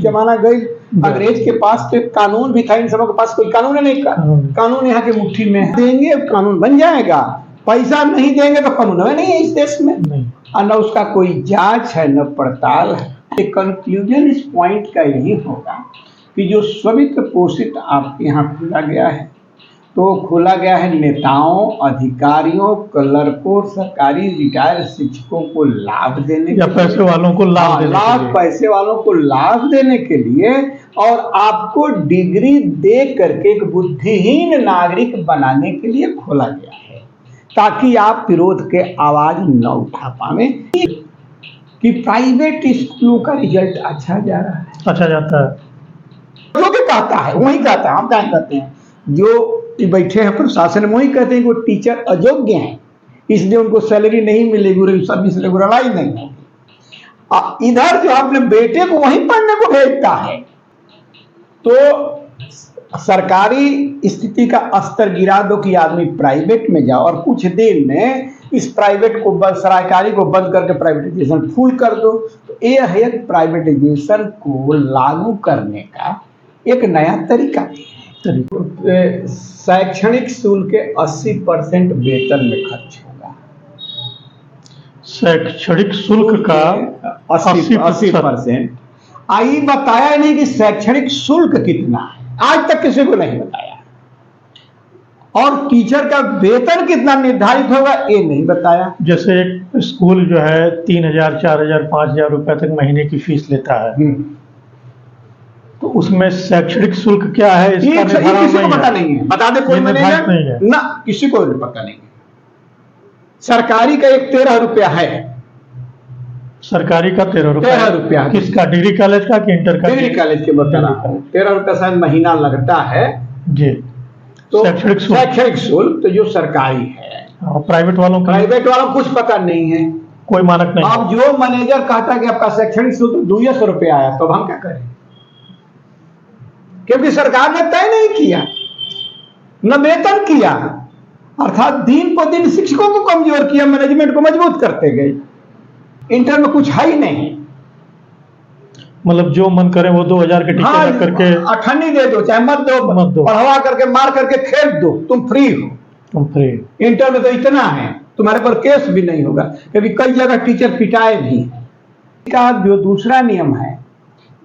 जमाना गई, अंग्रेज के पास तो कानून भी था, इन सबों के पास कोई कानून नहीं। कानून यहाँ के मुट्ठी में देंगे कानून बन जाएगा, पैसा नहीं देंगे तो कानून नहीं है इस देश में, और न उसका कोई जांच है न पड़ताल है। कंक्लूजन इस पॉइंट का यही होगा कि जो स्ववित्त पोषित आपके यहाँ खोला गया है, तो खोला गया है नेताओं, अधिकारियों, क्लर्कों, सरकारी रिटायर्ड शिक्षकों को लाभ देने या पैसे वालों को लाभ देने के लिए, पैसे वालों को लाभ देने के लिए, और आपको डिग्री दे करके एक बुद्धिहीन नागरिक बनाने के लिए खोला गया है, ताकि आप विरोध के आवाज न उठा पावे कि प्राइवेट स्कूलों का रिजल्ट अच्छा जा रहा है, अच्छा जाता है। जो भी कहता है वही कहता है, हम क्या कहते हैं, जो बैठे हैं प्रशासन में वही कहते हैं कि वो टीचर अयोग्य हैं, इसलिए उनको सैलरी नहीं मिलेगी, सर्विस रेगुलराइज नहीं होगी। इधर जो अपने बेटे को वहीं पढ़ने को भेजता है, तो सरकारी स्थिति का स्तर गिरा दो कि आदमी प्राइवेट में जाओ, और कुछ देर में इस प्राइवेट को सरकारी को बंद करके प्राइवेटाइजेशन फुल कर दो। तो ये है प्राइवेटाइजेशन को लागू करने का एक नया तरीका भी है। शैक्षणिक शुल्क के 80% वेतन में खर्च होगा। शैक्षणिक शुल्क का 80%। आई बताया नहीं कि शैक्षणिक शुल्क कितना है, आज तक किसी को नहीं बताया, और टीचर का वेतन कितना निर्धारित होगा ये नहीं बताया। जैसे एक स्कूल जो है 3000, 4000, 5000 रुपए तक महीने की फीस लेता है, तो उसमें शैक्षणिक शुल्क क्या है इसका किसी को पता नहीं है। बता दे कोई मैनेजर ना, किसी को पता नहीं है। सरकारी का एक 13 रुपया है, सरकारी का 13 रुपया। किसका, डिग्री कॉलेज का कि इंटर का? डिग्री कॉलेज के बता 13 रुपया शायद महीना लगता है जी। तो शैक्षणिक शुल्क तो जो सरकारी है, प्राइवेट वालों को कुछ पता नहीं है, कोई मानक नहीं। अब जो मैनेजर कहता है कि आपका शैक्षणिक शुल्क 200 रुपया आया, तो हम क्या करें, क्योंकि सरकार ने तय नहीं किया, न वेतन किया, अर्थात दिन पर दिन शिक्षकों को कमजोर किया, मैनेजमेंट को मजबूत करते गए। इंटर में कुछ है ही नहीं, मतलब जो मन करे वो 2000 के टीचर रख करके अठन्नी दे दो, चाहे मत दो, पढ़वा करके मार करके खेल दो, तुम फ्री हो, तुम फ्री। इंटर में तो इतना है, तुम्हारे पर केस भी नहीं होगा, क्योंकि कई जगह टीचर पिटाए भी। का जो दूसरा नियम है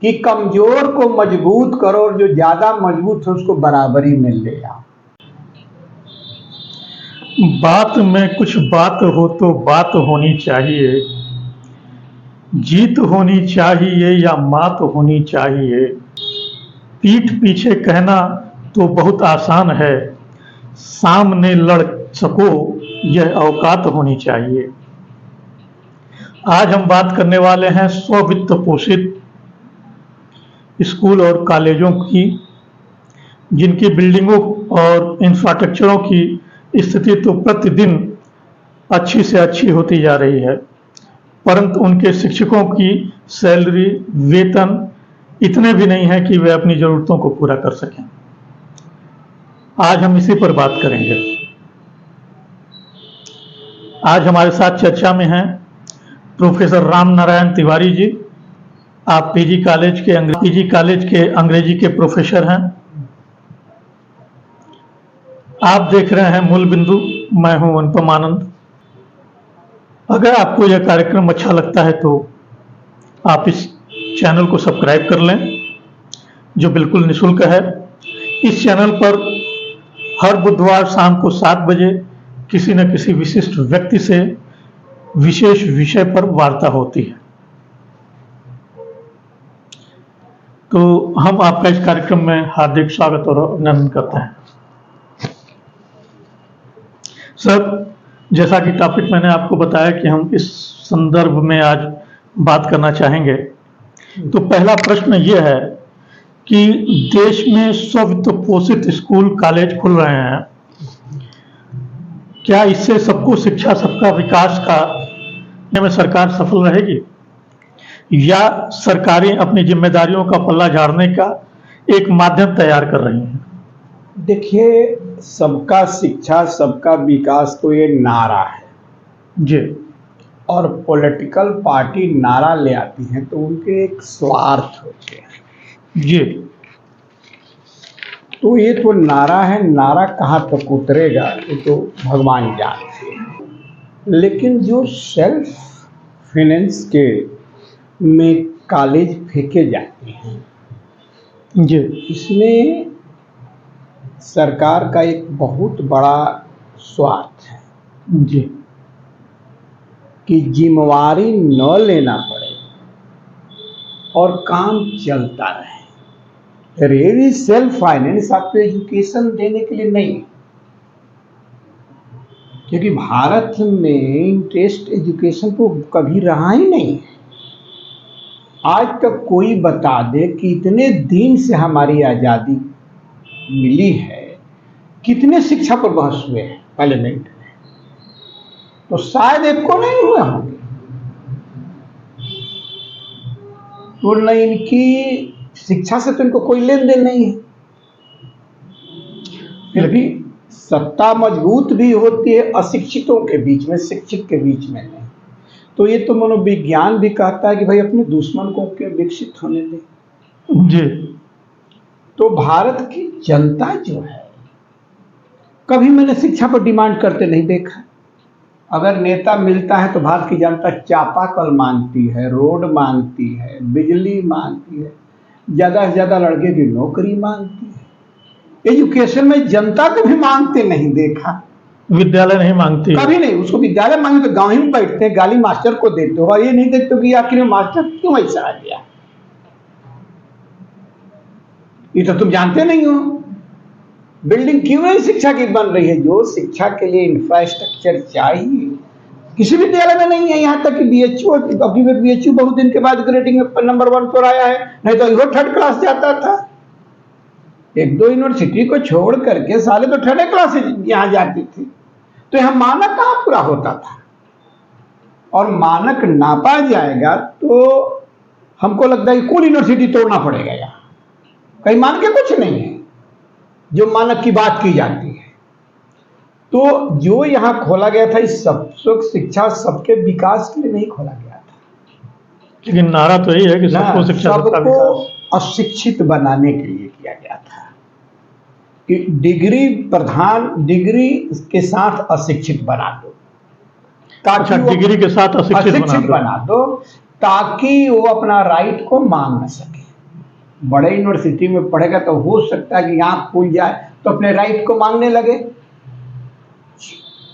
कि कमजोर को मजबूत करो, और जो ज्यादा मजबूत है उसको बराबरी में ले आओ। बात में कुछ बात हो तो बात होनी चाहिए, जीत होनी चाहिए या मात होनी चाहिए, पीठ पीछे कहना तो बहुत आसान है, सामने लड़ सको यह औकात होनी चाहिए। आज हम बात करने वाले हैं स्ववित्त पोषित स्कूल और कॉलेजों की, जिनकी बिल्डिंगों और इंफ्रास्ट्रक्चरों की स्थिति तो प्रतिदिन अच्छी से अच्छी होती जा रही है, परंतु उनके शिक्षकों की सैलरी, वेतन इतने भी नहीं है कि वे अपनी जरूरतों को पूरा कर सकें। आज हम इसी पर बात करेंगे। आज हमारे साथ चर्चा में हैं प्रोफेसर राम नारायण तिवारी जी। आप पीजी कॉलेज के अंग्रेजी के प्रोफेसर हैं। आप देख रहे हैं मूल बिंदु, मैं हूं अनुपम आनंद। अगर आपको यह कार्यक्रम अच्छा लगता है तो आप इस चैनल को सब्सक्राइब कर लें, जो बिल्कुल निःशुल्क है। इस चैनल पर हर बुधवार शाम को 7 बजे किसी न किसी विशिष्ट व्यक्ति से विशेष विषय पर वार्ता होती है। तो हम आपका इस कार्यक्रम में हार्दिक स्वागत और अभिनंदन करते हैं। सर, जैसा कि टॉपिक मैंने आपको बताया कि हम इस संदर्भ में आज बात करना चाहेंगे, तो पहला प्रश्न यह है कि देश में स्ववित्त पोषित स्कूल कॉलेज खुल रहे हैं, क्या इससे सबको शिक्षा, सबका विकास का में सरकार सफल रहेगी, या सरकारें अपनी जिम्मेदारियों का पल्ला झाड़ने का एक माध्यम तैयार कर रही हैं? देखिए, सबका शिक्षा सबका विकास तो ये नारा है जी, और पॉलिटिकल पार्टी नारा ले आती है तो उनके एक स्वार्थ होते हैं। जी। तो ये तो नारा है, नारा कहाँ तक उतरेगा ये तो भगवान जानते हैं। लेकिन जो सेल्फ फाइनेंस के में कॉलेज फेंके जाते हैं, जी। इसमें सरकार का एक बहुत बड़ा स्वार्थ है जी। कि जिम्मेवारी न लेना पड़े और काम चलता रहे। रियली सेल्फ फाइनेंस आपको एजुकेशन देने के लिए नहीं है, क्योंकि भारत में इंटरेस्ट एजुकेशन तो कभी रहा ही नहीं है। आज तक कोई बता दे कि इतने दिन से हमारी आज़ादी मिली है, कितने शिक्षा पर बहस हुए हैं पार्लियामेंट में, तो शायद एक को नहीं हुए होंगे। तो न इनकी शिक्षा से तो इनको कोई लेन देन नहीं है। फिर भी सत्ता मजबूत भी होती है अशिक्षितों के बीच में, शिक्षित के बीच में नहीं। तो ये तो मनोविज्ञान भी कहता है कि भाई अपने दुश्मन को क्यों विकसित होने दे। जी। तो भारत की जनता जो है, कभी मैंने शिक्षा पर डिमांड करते नहीं देखा। अगर नेता मिलता है तो भारत की जनता चापाकल मांगती है, रोड मांगती है, बिजली मांगती है, ज़्यादा से ज़्यादा लड़के की नौकरी मांगती है। एजुकेशन में जनता को भी मांगते नहीं देखा, विद्यालय नहीं मांगती, कभी नहीं। उसको विद्यालय मांगे तो गाँव ही में बैठते, गाली मास्टर को देते हो, और ये नहीं देखते कि आखिर मास्टर क्यों ऐसा आ गया। ये तो तुम जानते नहीं हो बिल्डिंग क्यों नहीं शिक्षा की बन रही है। जो शिक्षा के लिए इंफ्रास्ट्रक्चर चाहिए किसी विद्यालय में नहीं है। यहाँ तक कि बीएचयू, अभी बीएचयू बहुत दिन के बाद ग्रेडिंग में नंबर 1 पर आया है, नहीं तो वो 3rd क्लास जाता था। 1-2 यूनिवर्सिटी को छोड़ करके साले तो 3rd क्लास यहाँ जाती थी। तो यहाँ मानक कहाँ पूरा होता था। और मानक नापा जाएगा तो हमको लगता है कि कुल यूनिवर्सिटी तोड़ना पड़ेगा। यहाँ कहीं मान के कुछ नहीं है जो मानक की बात की जाती है। तो जो यहाँ खोला गया था, इस सब शिक्षा सबके विकास के लिए नहीं खोला गया था, लेकिन नारा तो यही है कि सबको शिक्षा, सबको अशिक्षित बनाने के लिए किया गया था कि डिग्री प्रधान, डिग्री के साथ अशिक्षित बना दो, अच्छा, डिग्री के साथ अशिक्षित बना दो ताकि वो अपना राइट को मांग न सके। बड़े यूनिवर्सिटी में पढ़ेगा तो हो सकता है कि आँख खुल जाए तो अपने राइट को मांगने लगे।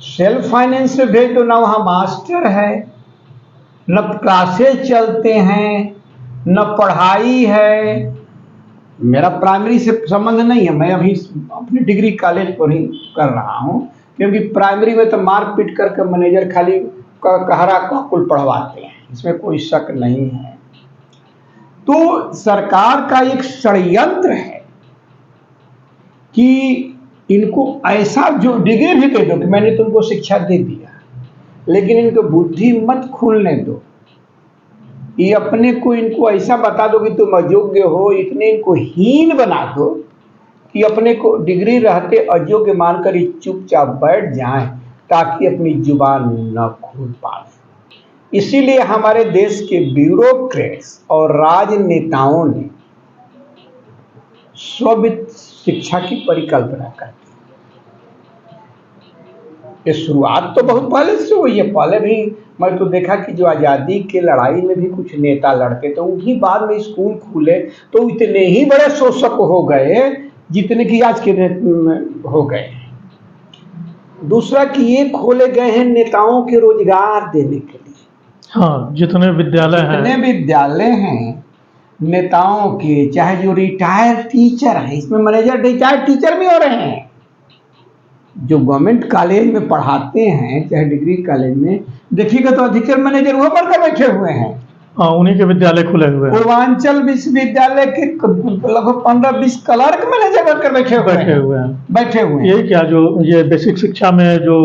सेल्फ फाइनेंस में भेज दो, ना वहाँ मास्टर है, न क्लासेज चलते हैं, न पढ़ाई है। मेरा प्राइमरी से संबंध नहीं है, मैं अभी अपनी डिग्री कॉलेज पर ही कर रहा हूँ, क्योंकि प्राइमरी में तो मार पीट करके मैनेजर खाली कहरा काकुल पढ़वाते हैं, इसमें कोई शक नहीं है। तो सरकार का एक षड्यंत्र है कि इनको ऐसा जो डिग्री भी दे दो कि मैंने तुमको शिक्षा दे दिया, लेकिन इनको बुद्धि मत खुलने दो। ये अपने को इनको ऐसा बता दो कि तुम अयोग्य हो, इतने इनको हीन बना दो कि अपने को डिग्री रहते अयोग्य मानकर चुपचाप बैठ जाएं ताकि अपनी जुबान न खोल पाए। इसीलिए हमारे देश के ब्यूरोक्रेट्स और राजनेताओं ने स्ववित्त शिक्षा की परिकल्पना कर दी। ये शुरुआत तो बहुत पहले से हुई है। पहले भी मैं तो देखा कि जो आज़ादी के लड़ाई में भी कुछ नेता लड़ते तो उन्हीं बाद में स्कूल खुले तो इतने ही बड़े शोषक हो गए जितने कि आज के हो गए। दूसरा कि ये खोले गए हैं नेताओं के रोजगार देने के लिए। हाँ, जितने विद्यालय हैं नेताओं के, चाहे जो रिटायर्ड टीचर है, इसमें मैनेजर रिटायर्ड टीचर भी हो रहे हैं। जो गवर्नमेंट कॉलेज में पढ़ाते हैं, चाहे डिग्री कॉलेज में देखिएगा तो अधिकतर मैनेजर वो बनकर बैठे हुए हैं। हाँ, उन्हीं के विद्यालय खुले हुए हैं। पूर्वांचल विश्वविद्यालय के लगभग 15-20 क्लर्क मैनेजर बनकर बैठे हुए हैं। ये क्या जो ये बेसिक शिक्षा में जो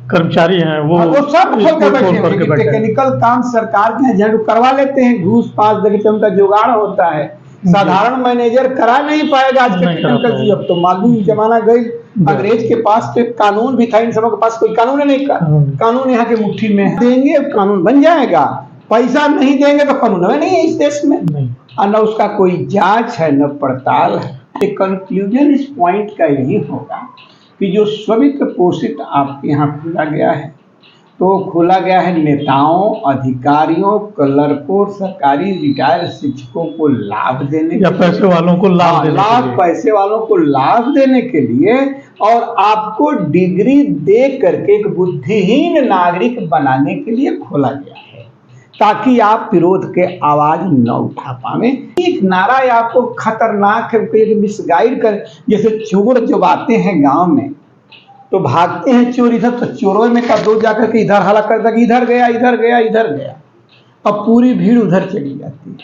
कर्मचारी हैं वो सब खोलकर बैठे हैं। टेक्निकल काम सरकार के यहाँ करवा लेते हैं, घूस पास देकर उनका जुगाड़ होता है। साधारण मैनेजर करा नहीं पाएगा आज के टेक्निकल चीज। अब तो मालूम जमाना गई, अंग्रेज के पास तो कानून भी था, इन सबों के पास कोई कानून नहीं। कानून यहाँ की मुट्ठी में देंगे कानून बन जाएगा, पैसा नहीं देंगे तो कानून है नहीं इस देश में। और न उसका कोई जांच है न पड़ताल है। कंक्लूजन इस पॉइंट का यही होगा कि जो स्व-वित्त पोषित आपके यहाँ खोला गया है, तो खोला गया है नेताओं, अधिकारियों, क्लर्कों, सरकारी रिटायर्ड शिक्षकों को लाभ देने या पैसे वालों को लाभ देने के लिए। पैसे वालों को लाभ देने के लिए और आपको डिग्री दे करके एक बुद्धिहीन नागरिक बनाने के लिए खोला गया है, ताकि आप विरोध के आवाज न उठा पावे। एक नारा आपको खतरनाक है, मिसगाइड कर, जैसे चोर जब आते हैं गांव में तो भागते हैं चोर इधर, तो चोरों में का दो जाकर के इधर हला करता कि इधर गया इधर गया इधर गया, अब पूरी भीड़ उधर चली जाती है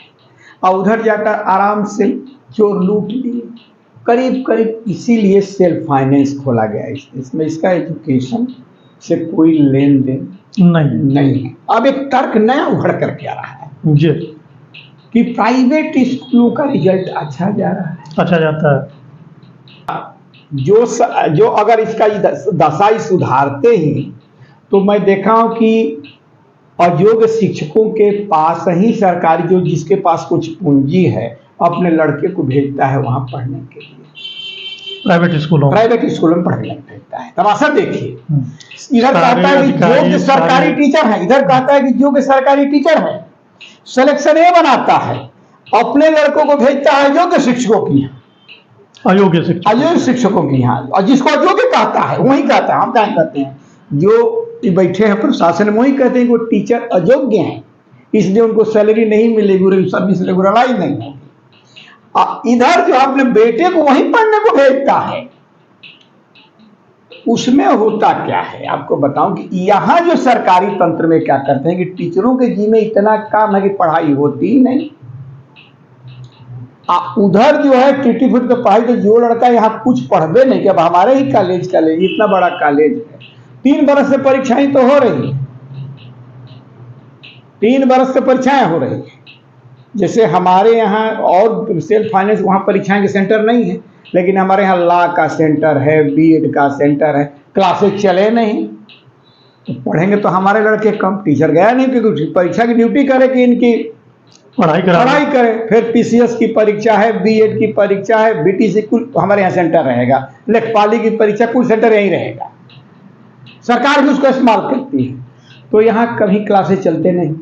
और उधर जाकर आराम से चोर लूट लिए। करीब करीब इसीलिए सेल्फ फाइनेंस खोला गया है इसमें। इसका एजुकेशन से कोई लेन देन नहीं है। अब एक तर्क नया उभर करके आ रहा है जी कि प्राइवेट स्कूलों का रिजल्ट अच्छा जा रहा है, अच्छा जाता है। जो अगर इसका दशा सुधारते ही, तो मैं देखा हूं कि अयोग्य शिक्षकों के पास ही सरकारी, जो जिसके पास कुछ पूंजी है, अपने लड़के को भेजता है वहां पढ़ने के लिए, प्राइवेट स्कूलों में पढ़ने लग भेजता है। तमाशा देखिए, इधर कहता है कि योग्य सरकारी टीचर है, इधर कहता है कि योग्य सरकारी टीचर है, सिलेक्शन ये बनाता है, अपने लड़कों को भेजता है योग्य शिक्षकों की यहाँ, अयोग्य शिक्षकों की यहाँ, और जिसको अयोग्य कहता है वही कहता है। हम क्या कहते हैं, जो बैठे हैं प्रशासन में वही कहते हैं कि वो टीचर अयोग्य हैं, इसलिए उनको सैलरी नहीं मिलेगी, सर्विस रेगुलराइज नहीं होगी। इधर जो अपने बेटे को वहीं पढ़ने को भेजता है, उसमें होता क्या है आपको बताऊं कि यहाँ जो सरकारी तंत्र में क्या करते हैं कि टीचरों के जी में इतना काम है कि पढ़ाई होती ही नहीं। उधर जो है टीटी फुट के पढ़ाई, तो जो लड़का यहाँ कुछ पढ़बे नहीं, कि अब हमारे ही कॉलेज इतना बड़ा कॉलेज है, 3 बरस से परीक्षाएं तो हो रही है, 3 बरस से परीक्षाएं हो रही है। जैसे हमारे यहाँ और सेल्फ फाइनेंस वहाँ परीक्षाएं के सेंटर नहीं है, लेकिन हमारे यहाँ लॉ का सेंटर है, बीएड का सेंटर है, क्लासेस चले नहीं, तो पढ़ेंगे तो हमारे लड़के कम। टीचर गया नहीं क्योंकि परीक्षा की ड्यूटी करे कि इनकी पढ़ाई करे, फिर पीसीएस की परीक्षा है, बीएड की परीक्षा है, बीटीसी, कुल हमारे यहाँ सेंटर रहेगा, लेखपाली की परीक्षा, कुल सेंटर यही रहेगा, सरकार भी उसको इस्तेमाल करती है। तो यहाँ कभी क्लासेस चलते नहीं,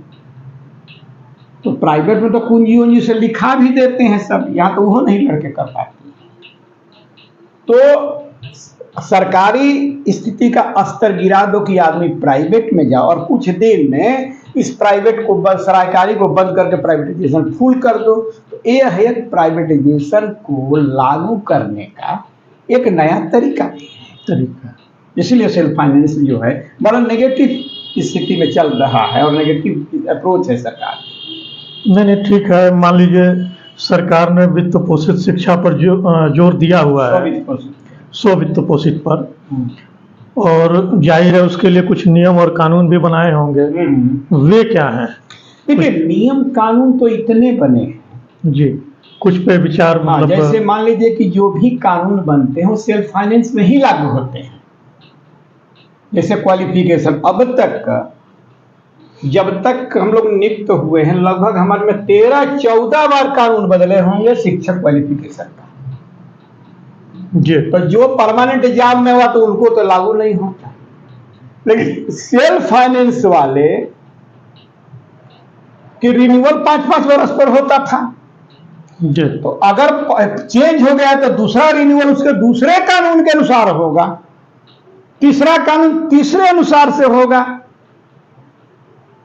तो प्राइवेट में तो कुंजी उंजी से लिखा भी देते हैं सब, यहाँ तो वो नहीं लड़के कर पाते। तो सरकारी स्थिति का स्तर गिरा दो कि आदमी प्राइवेट में जाओ, और कुछ दिन में इस प्राइवेट को सरकारी को बंद करके प्राइवेटाइजेशन फुल कर दो। तो ये है प्राइवेटाइजेशन को लागू करने का एक नया तरीका इसलिए सेल्फ फाइनेंस जो है बड़ा नेगेटिव स्थिति में चल रहा है और नेगेटिव अप्रोच है सरकार। नहीं ठीक है, मान लीजिए सरकार ने वित्त पोषित शिक्षा पर जोर दिया हुआ है, स्व-वित्त पोषित पर, और जाहिर है उसके लिए कुछ नियम और कानून भी बनाए होंगे, वे क्या हैं? देखिए, नियम कानून तो इतने बने हैं जी, कुछ पे विचार मतलब जैसे मान लीजिए कि जो भी कानून बनते हैं वो सेल्फ फाइनेंस में ही लागू होते हैं। जैसे क्वालिफिकेशन, अब तक जब तक हम लोग नियुक्त हुए हैं, लगभग हमारे में 13-14 बार कानून बदले होंगे शिक्षक क्वालिफिकेशन का जी। तो जो परमानेंट एग्जाम में हुआ तो उनको तो लागू नहीं होता, लेकिन सेल्फ फाइनेंस वाले कि रिन्यूअल 5-5 वर्ष पर होता था जी। तो अगर चेंज हो गया तो दूसरा रिन्यूअल उसके दूसरे कानून के अनुसार होगा, तीसरा कानून तीसरे अनुसार से होगा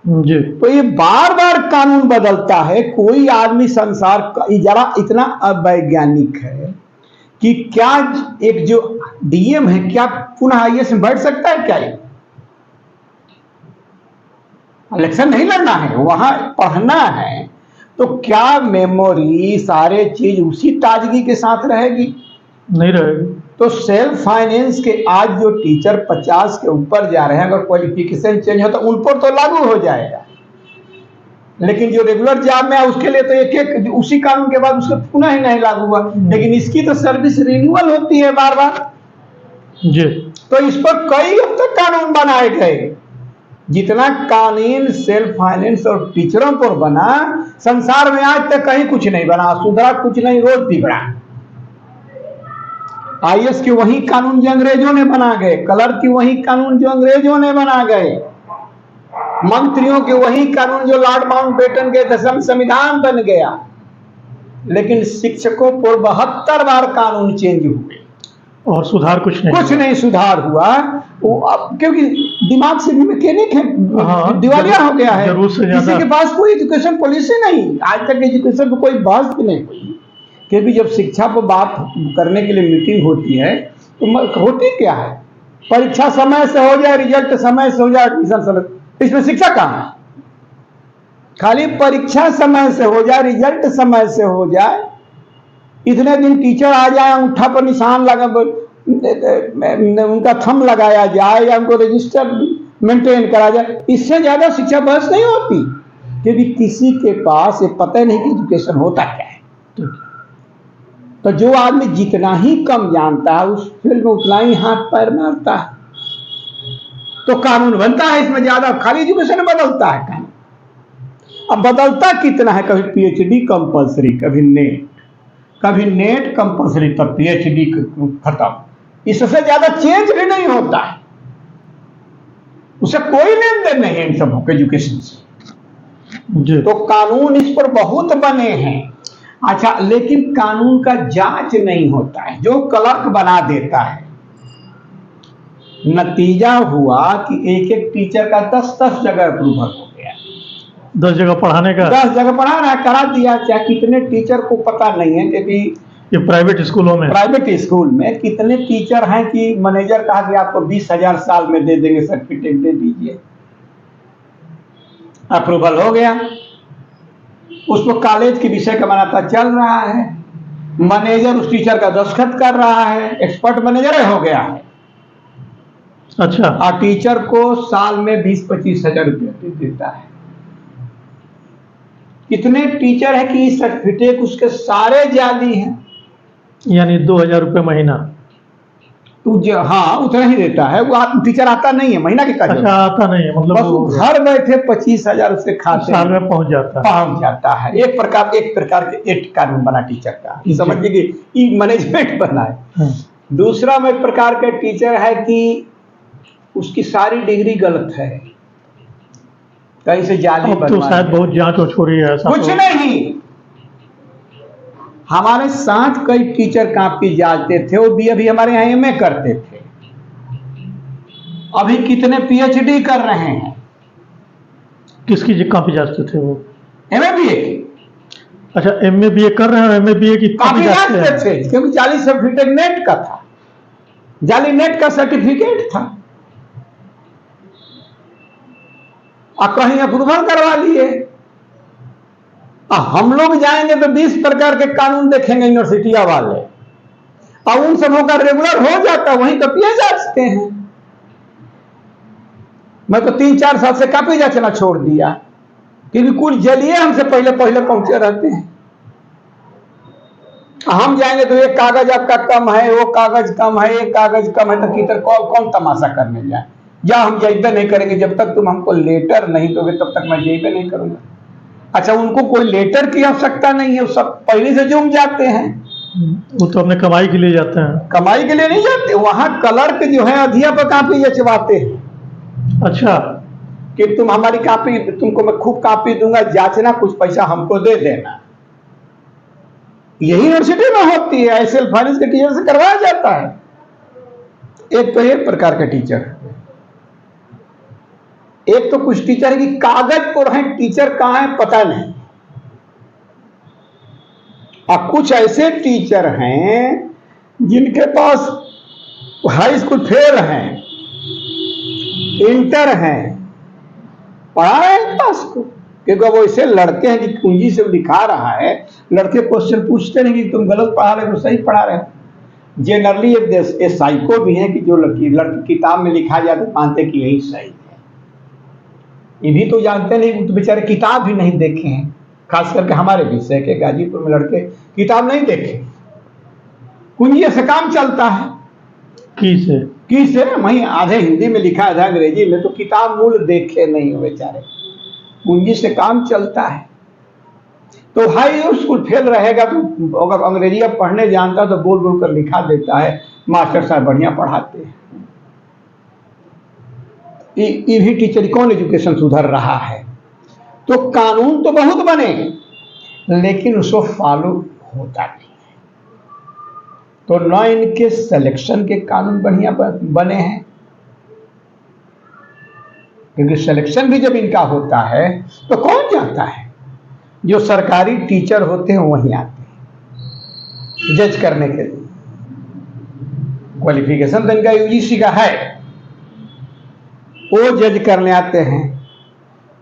जी। तो ये बार बार कानून बदलता है। कोई आदमी संसार का जरा इतना अवैज्ञानिक है कि क्या एक जो डीएम है क्या पुनः आईएएस में बैठ सकता है? क्या ये इलेक्शन नहीं लड़ना है, वहां पढ़ना है, तो क्या मेमोरी सारे चीज उसी ताजगी के साथ रहेगी? नहीं रहेगी। तो सेल्फ फाइनेंस के आज जो टीचर 50 के ऊपर जा रहे हैं, अगर क्वालिफिकेशन चेंज हो तो उन पर तो लागू हो जाएगा, लेकिन जो रेगुलर जॉब में है उसके लिए तो एक उसी कानून के बाद उसको पुनः ही नहीं लागू हुआ। लेकिन इसकी तो सर्विस रिन्यूअल होती है बार बार जी। तो इस पर कई अब तक कानून बनाए गए जितना कानून सेल्फ फाइनेंस और टीचरों पर बना, संसार में आज तक कहीं कुछ नहीं बना, सुधरा कुछ नहीं, रोज बिगड़ा। आईएएस के वही कानून जो अंग्रेजों ने बना गए, क्लर्क की वही कानून जो अंग्रेजों ने बना गए, मंत्रियों के वही कानून जो लॉर्ड माउंटबेटन के 10वें संविधान बन गया। लेकिन शिक्षकों पर 72 बार कानून चेंज हुए और सुधार कुछ नहीं सुधार हुआ। वो अब क्योंकि दिमाग से भी मैकेनिक है, दिवालिया हो गया है, किसी के पास कोई एजुकेशन पॉलिसी नहीं। आज तक एजुकेशन पर कोई बात भी नहीं हुई, क्योंकि जब शिक्षा पर बात करने के लिए मीटिंग होती है तो होती क्या है, परीक्षा समय से हो जाए, रिजल्ट समय से हो जाए, एडमिशन समय, इसमें शिक्षा कहाँ है? खाली परीक्षा समय से हो जाए, रिजल्ट समय से हो जाए, इतने दिन टीचर आ जाए, अंगूठा पर निशान लगा, उनका थंब लगाया जाए या उनको रजिस्टर मेंटेन करा जाए, इससे ज्यादा शिक्षा बहस नहीं होती। क्योंकि किसी के पास ये पता नहीं कि एजुकेशन होता क्या है। तो जो आदमी जितना ही कम जानता है उस फील्ड में उतना ही हाथ पैर मारता है, तो कानून बनता है इसमें ज्यादा, खाली एजुकेशन बदलता है कानून। अब बदलता कितना है, कभी पीएचडी कंपलसरी, कभी नेट कंपलसरी, तब पीएचडी खत्म, इससे ज्यादा चेंज भी नहीं होता है, उसे कोई लेन देन नहीं है इन सब एजुकेशन से। तो कानून इस पर बहुत बने हैं। अच्छा, लेकिन कानून का जांच नहीं होता है, जो क्लर्क बना देता है। नतीजा हुआ कि एक टीचर का 10 जगह अप्रूवल हो गया, 10 जगह पढ़ाने का, 10 जगह पढ़ाना करा दिया। क्या कितने टीचर को पता नहीं है, क्योंकि ये प्राइवेट स्कूल में कितने टीचर हैं कि मैनेजर कहा कि आपको 20,000 साल में दे देंगे, सर्टिफिकेट दे दीजिए, अप्रूवल हो गया, उसको कॉलेज के विषय का बनाता चल रहा है, मैनेजर उस टीचर का दस्तखत कर रहा है, एक्सपर्ट मैनेजर हो गया है। अच्छा, और टीचर को साल में 20-25 हजार रुपये देता है। कितने टीचर है कि सर्टिफिकेट उसके सारे जाली हैं, यानी 2,000 रुपये महीना। हाँ, उतना ही देता है वो। टीचर आता नहीं है महीना के, अच्छा, आता नहीं है, मतलब वो घर बैठे 25,000 उसके खाते साल में पहुंच जाता है। एक प्रकार के एक कानून बना टीचर का, समझिए कि मैनेजमेंट बना है। दूसरा में एक प्रकार का टीचर है कि उसकी सारी डिग्री गलत है, कहीं से जाली तो शायद बहुत जांच हो रही है, कुछ नहीं। हमारे साथ कई टीचर काफी जांचते थे, वो भी अभी हमारे यहाँ एमए करते थे, अभी कितने पीएचडी कर रहे हैं। किसकी काफी जांचते थे वो? MA BA. अच्छा, एमए बीए कर रहे हैं, एमए बीए की काफी जांचते थे, क्योंकि जाली सर्टिफिकेट नेट का था, जाली नेट का सर्टिफिकेट था, और कहीं अप्रूवल करवा लिए। हम लोग जाएंगे तो 20 प्रकार के कानून देखेंगे यूनिवर्सिटियां वाले, और उन सबों का रेगुलर हो जाता, वहीं कॉपी जांचते हैं। मैं तो 3-4 साल से कॉपी जांचना छोड़ दिया, क्योंकि कुछ जलिए हमसे पहले पहुंचे रहते हैं। हम जाएंगे तो एक कागज आपका कम है, वो कागज कम है, एक कागज कम है, तो किधर कौन तमाशा करने जाए। या हम जेबे नहीं करेंगे, जब तक तुम हमको लेटर नहीं दोगे तब तक मैं जेबे नहीं करूंगा। अच्छा, उनको कोई लेटर की आवश्यकता नहीं है, वो सब पहले से जुम जाते हैं। वो तो अपने कमाई के लिए जाते हैं, कमाई के लिए नहीं जाते। वहां क्लर्क जो है अध्यापक कापी जचवाते हैं। अच्छा, कि तुम हमारी कापी, तुमको मैं खूब कापी दूंगा, जांचना, कुछ पैसा हमको दे देना। यही यूनिवर्सिटी में होती है, सेल्फ फाइनेंस के टीचर से करवाया जाता है। एक तो एक प्रकार के टीचर, एक तो कुछ टीचर है कि कागज पर हैं, टीचर कहां है पता नहीं। और कुछ ऐसे टीचर हैं जिनके पास हाई स्कूल फेल हैं, इंटर हैं, पढ़ा रहे हैं क्लास को, क्योंकि वो ऐसे लड़के हैं कि कुंजी से दिखा रहा है। लड़के क्वेश्चन पूछते नहीं कि तुम गलत पढ़ा रहे हो, सही पढ़ा रहे हो। जनरली ये साइको भी है कि जो लड़की किताब में लिखा जाए तो मानते कि यही सही है। ये भी तो जानते नहीं, तो बेचारे किताब भी नहीं देखे हैं। खास करके हमारे विषय के गाजीपुर में लड़के किताब नहीं देखे, कुंजी से काम चलता है। की से किसे वहीं आधे हिंदी में लिखा है, अंग्रेजी में, तो किताब मूल देखे नहीं हो बेचारे, पूंजी से काम चलता है। तो हाई स्कूल फेल रहेगा तो अगर अंग्रेजी अब पढ़ने जानता तो बोल बोल कर लिखा देता है, मास्टर साहब बढ़िया पढ़ाते हैं। ये भी टीचर कौन एजुकेशन सुधर रहा है। तो कानून तो बहुत बने लेकिन उसको फॉलो होता नहीं है। तो न इनके सिलेक्शन के कानून बढ़िया बने हैं, क्योंकि सिलेक्शन भी जब इनका होता है तो कौन जाता है, जो सरकारी टीचर होते हैं वहीं आते हैं जज करने के लिए। क्वालिफिकेशन तो इनका यूजीसी का है, वो जज करने आते हैं।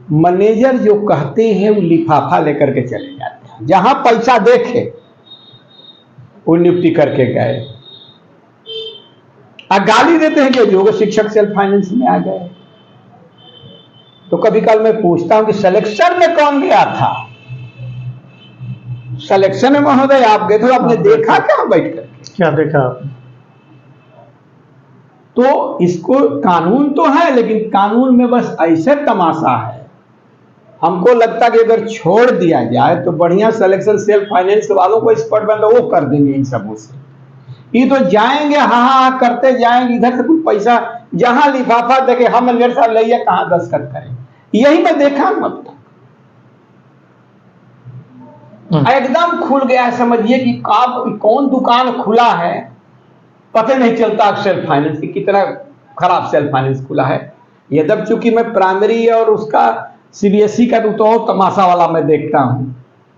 मैनेजर जो कहते हैं वो लिफाफा लेकर के चले जाते हैं, जहां पैसा देखे वो नियुक्ति करके गए। गाली देते हैं कि योग शिक्षक सेल्फ फाइनेंस में आ गए। तो कभी कल मैं पूछता हूं कि सिलेक्शन में कौन गया था? सिलेक्शन में महोदय आप गए थे, आपने देखा क्या बैठ करके? क्या देखा आपने? तो इसको कानून तो है लेकिन कानून में बस ऐसे तमाशा है। हमको लगता है कि अगर छोड़ दिया जाए तो बढ़िया सिलेक्शन सेल्फ फाइनेंस वालों को एक्सपर्ट बन वो कर देंगे इन सबों से। ये तो जाएंगे हाँ करते जाएंगे, इधर से कुछ पैसा जहां लिफाफा देखे हम मैनेजर साहब ले कहां दस्तखत करें। यही मैं देखा हूं अब तक। एकदम खुल गया है, समझिए कि कौन दुकान खुला है पता नहीं चलता सेल्फ फाइनेंस की, कितना खराब सेल्फ फाइनेंस खुला है। यद्यप चूंकि मैं प्राइमरी और उसका सीबीएसई का तो और तमाशा वाला मैं देखता हूँ,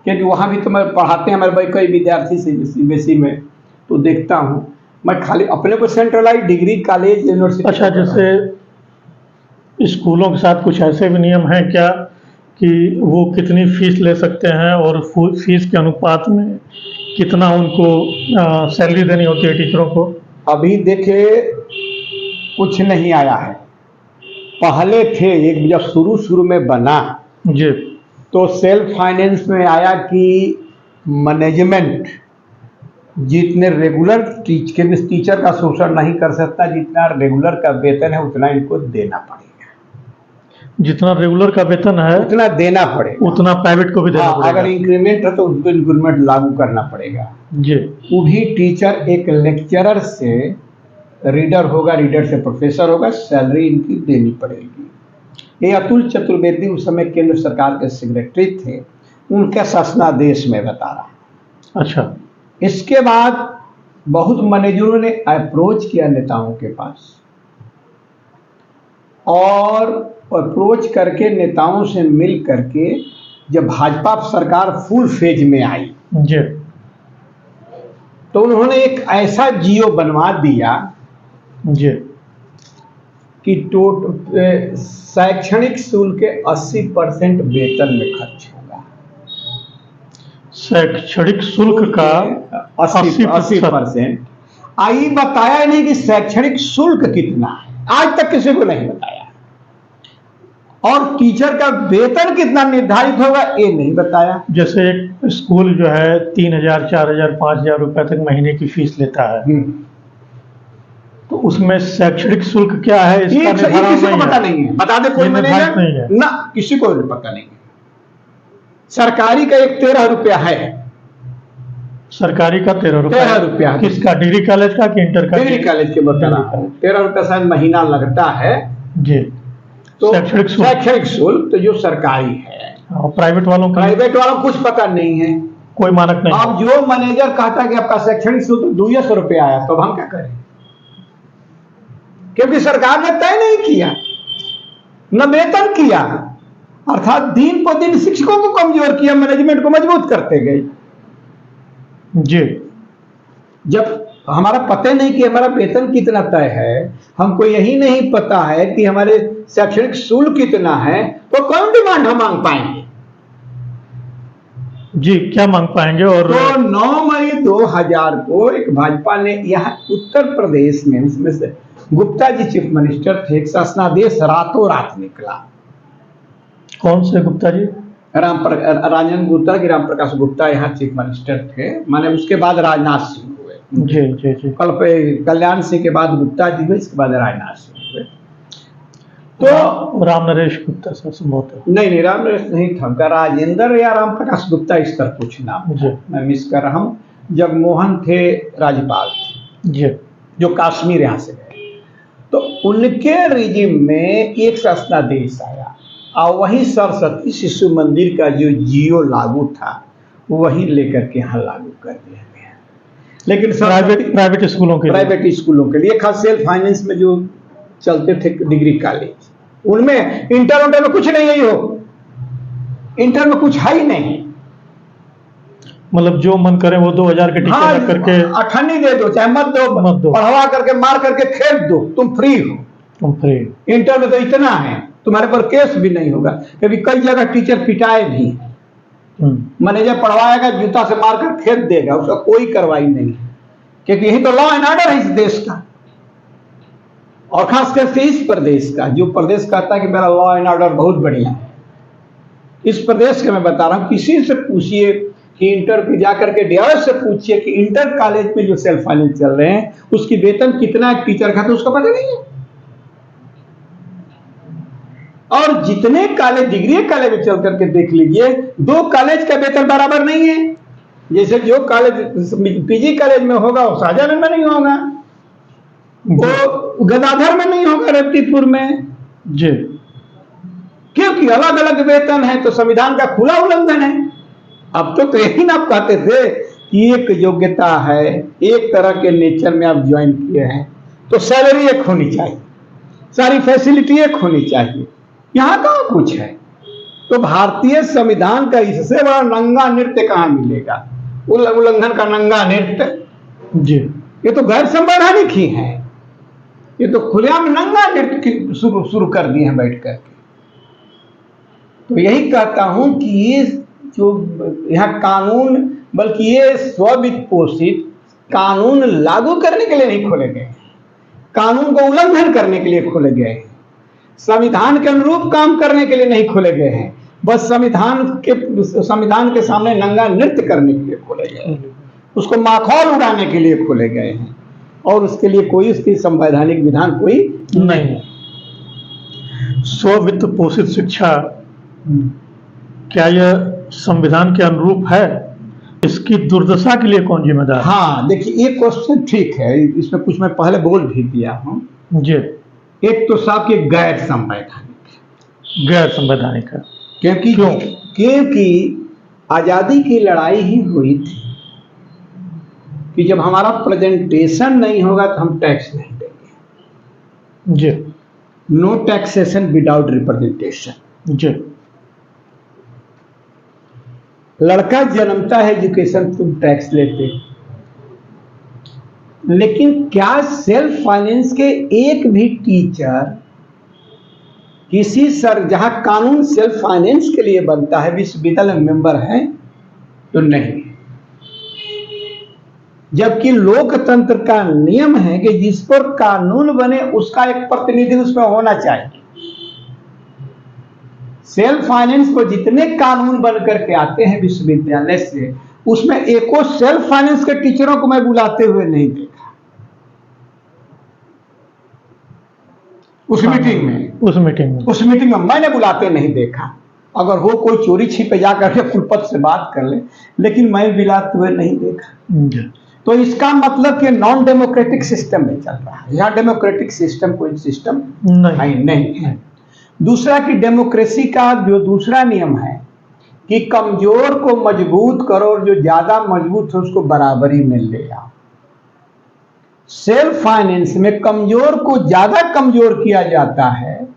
क्योंकि वहाँ भी तो मैं पढ़ाते हैं हमारे भाई कई विद्यार्थी सीबीएसई में, तो देखता हूँ। मैं खाली अपने को सेंट्रलाइज डिग्री कॉलेज यूनिवर्सिटी। अच्छा, जैसे स्कूलों के साथ कुछ ऐसे भी नियम हैं क्या कि वो कितनी फीस ले सकते हैं और फीस के अनुपात में कितना उनको सैलरी देनी होती है टीचरों को? अभी देखे कुछ नहीं आया है। पहले थे, एक जब शुरू में बना जी, तो सेल्फ फाइनेंस में आया कि मैनेजमेंट जितने रेगुलर टीचर का शोषण नहीं कर सकता, जितना रेगुलर का वेतन है उतना इनको देना पड़ेगा। जितना रेगुलर का वेतन है उतना देना पड़ेगा, उतना प्राइवेट को भी देना पड़ेगा। अगर इंक्रीमेंट है तो उसको इंक्रीमेंट लागू करना पड़ेगा जी। वो भी टीचर एक लेक्चरर से रीडर होगा, रीडर से प्रोफेसर होगा, सैलरी इनकी देनी पड़ेगी। ये अतुल चतुर्वेदी उस समय केंद्र सरकार के सेक्रेटरी थे, उनके शासनादेश में बता रहा। अच्छा, इसके बाद बहुत मैनेजरों ने अप्रोच किया नेताओं के पास, और अप्रोच करके नेताओं से मिल करके जब भाजपा सरकार फुल फेज में आई जी, तो उन्होंने एक ऐसा जियो बनवा दिया जी, कि शैक्षणिक शुल्क के 80% वेतन में खर्च होगा। शैक्षणिक शुल्क का 80%। आई बताया नहीं कि शैक्षणिक शुल्क कितना है, आज तक किसी को नहीं बताया। और टीचर का वेतन कितना निर्धारित होगा ये नहीं बताया। जैसे एक स्कूल जो है 3,000, 4,000, 5,000 रुपए तक महीने की फीस लेता है, तो उसमें शैक्षणिक शुल्क क्या है इसका निर्धारण किसी को पता नहीं है। बता दे कोई मैनेजर नहीं है ना, किसी को पता नहीं है। सरकारी का एक 13 रुपया है, सरकारी का 13 रुपया। किसका? डिग्री कॉलेज का कि इंटर का? डिग्री कॉलेज के बता 13 रुपया शायद महीना लगता है जी। तो शैक्षणिक शुल्क तो जो सरकारी है। और प्राइवेट वालों को कुछ पता नहीं है, कोई मानक नहीं। अब जो मैनेजर कहता कि आपका शैक्षणिक शुल्क 200 रुपया आया, तो हम क्या करें? क्योंकि सरकार ने तय नहीं किया, न वेतन किया, अर्थात दिन पर दिन शिक्षकों को कमजोर किया, मैनेजमेंट को मजबूत करते गए। जी। जब हमारा पता नहीं कि हमारा वेतन कितना तय है, हमको यही नहीं पता है कि हमारे शैक्षणिक शुल्क कितना है, तो कौन डिमांड हम मांग पाएंगे? जी, क्या मांग पाएंगे? और तो 9 मई 2000 को एक भाजपा ने यहाँ उत्तर प्रदेश में, उसमें से गुप्ता जी चीफ मिनिस्टर थे, एक शासनादेश रातों रात निकला। कौन से गुप्ता जी? राजन गुप्ता की राम प्रकाश गुप्ता यहाँ चीफ मिनिस्टर थे, माने उसके बाद राजनाथ सिंह हुए। जी जी जी। कल पे कल्याण सिंह के बाद गुप्ता जी हुए, इसके बाद राजनाथ सिंह हुए। तो राम नरेश गुप्ता सर संभवतः। नहीं, राम नरेश नहीं था, उनका राजेंद्र या राम प्रकाश गुप्ता इस तरह कुछ नाम जी। था, मैं मिस कर रहा हूँ। जगमोहन थे राज्यपाल जी जो कश्मीर यहाँ से गए, तो उनके रिजिम में एक शासनादेश आया और वही सरस्वती शिशु मंदिर का जो जियो लागू था वही लेकर के यहाँ लागू कर दिया गया। लेकिन प्राइवेट स्कूलों के लिए खास सेल्फ फाइनेंस में जो चलते थे डिग्री कॉलेज, उनमें इंटर में कुछ नहीं है, हो इंटर में कुछ है ही नहीं, मतलब जो मन करे वो 2000 के टीचर हाँ, करके अठन्नी दे दो चाहे मत दो, पढ़वा करके मार करके फेंक दो, तुम फ्री हो। इंटर में तो इतना है, तुम्हारे पर केस भी नहीं होगा, क्योंकि कई जगह टीचर पिटाए भी, मैनेजर पढ़वाएगा जूता से मार कर फेंक देगा, उसका कोई कार्रवाई नहीं, क्योंकि यही तो लॉ एंड ऑर्डर है इस देश का, और खास करके इस प्रदेश का, जो प्रदेश कहता है कि मेरा लॉ एंड ऑर्डर बहुत बढ़िया है। इस प्रदेश के मैं बता रहा हूँ, किसी से पूछिए कि इंटर पे जाकर के डीआरएस से पूछिए कि इंटर कॉलेज में जो सेल्फ फाइनेंस चल रहे हैं उसकी वेतन कितना है टीचर का, तो उसका पता नहीं है। और जितने कॉलेज डिग्री कॉलेज में चल करके देख लीजिए, दो कॉलेज का वेतन बराबर नहीं है। जैसे जो कॉलेज पीजी कॉलेज में होगा वो शाहजहां में नहीं होगा, वो गदाधर में नहीं होगा, रत्तीपुर में जी, क्योंकि अलग अलग वेतन है, तो संविधान का खुला उल्लंघन है। अब तो यही ना आप कहते थे कि एक योग्यता है, एक तरह के नेचर में आप ज्वाइन किए हैं तो सैलरी एक होनी चाहिए, सारी फैसिलिटी एक होनी चाहिए, यहाँ कहाँ कुछ है। तो भारतीय संविधान का इससे बड़ा नंगा नृत्य कहाँ मिलेगा, उल्लंघन का नंगा नृत्य जी। ये तो गैर संवैधानिक ही है, ये तो खुलेआम नंगा नृत्य शुरू कर दिए हैं बैठ करके। तो यही कहता हूं कि ये जो यहाँ कानून, बल्कि ये स्ववित्त पोषित कानून लागू करने के लिए नहीं खोले गए, कानून को उल्लंघन करने के लिए खोले गए हैं, संविधान के अनुरूप काम करने के लिए नहीं खोले गए हैं, बस संविधान के सामने नंगा नृत्य करने के लिए खोले गए हैं, उसको माखौल उड़ाने के लिए खोले गए हैं, और उसके लिए कोई उसकी संवैधानिक विधान कोई नहीं। स्ववित्त पोषित शिक्षा क्या यह संविधान के अनुरूप है? इसकी दुर्दशा के लिए कौन जिम्मेदार? हाँ देखिए, ये क्वेश्चन ठीक है, इसमें कुछ मैं पहले बोल भी दिया हूँ जी। एक तो साहब के गैर संवैधानिक है, क्योंकि आजादी की लड़ाई ही हुई थी कि जब हमारा प्रेजेंटेशन नहीं होगा तो हम टैक्स नहीं देंगे जी। नो टैक्सेशन विदाउट रिप्रेजेंटेशन जी। लड़का जन्मता है एजुकेशन, तुम टैक्स लेते, लेकिन क्या सेल्फ फाइनेंस के एक भी टीचर किसी जहां कानून सेल्फ फाइनेंस के लिए बनता है विश्वविद्यालय मेंबर है? तो नहीं। जबकि लोकतंत्र का नियम है कि जिस पर कानून बने उसका एक प्रतिनिधि उसमें होना चाहिए। सेल्फ फाइनेंस को जितने कानून बन करके आते हैं विश्वविद्यालय से, उसमें एको सेल्फ फाइनेंस के टीचरों को मैं बुलाते हुए नहीं देखा उस मीटिंग में मैंने बुलाते नहीं देखा। अगर हो कोई चोरी छिपे जा करके कुलपति से बात कर ले, लेकिन मैं बुलाते हुए नहीं देखा। तो इसका मतलब कि नॉन डेमोक्रेटिक सिस्टम में चल रहा है, यहाँ डेमोक्रेटिक सिस्टम कोई सिस्टम नहीं है। दूसरा कि डेमोक्रेसी का जो दूसरा नियम है कि कमजोर को मजबूत करो और जो ज्यादा मजबूत है उसको बराबरी में ले आओ। सेल्फ फाइनेंस में कमजोर को ज्यादा कमजोर किया जाता है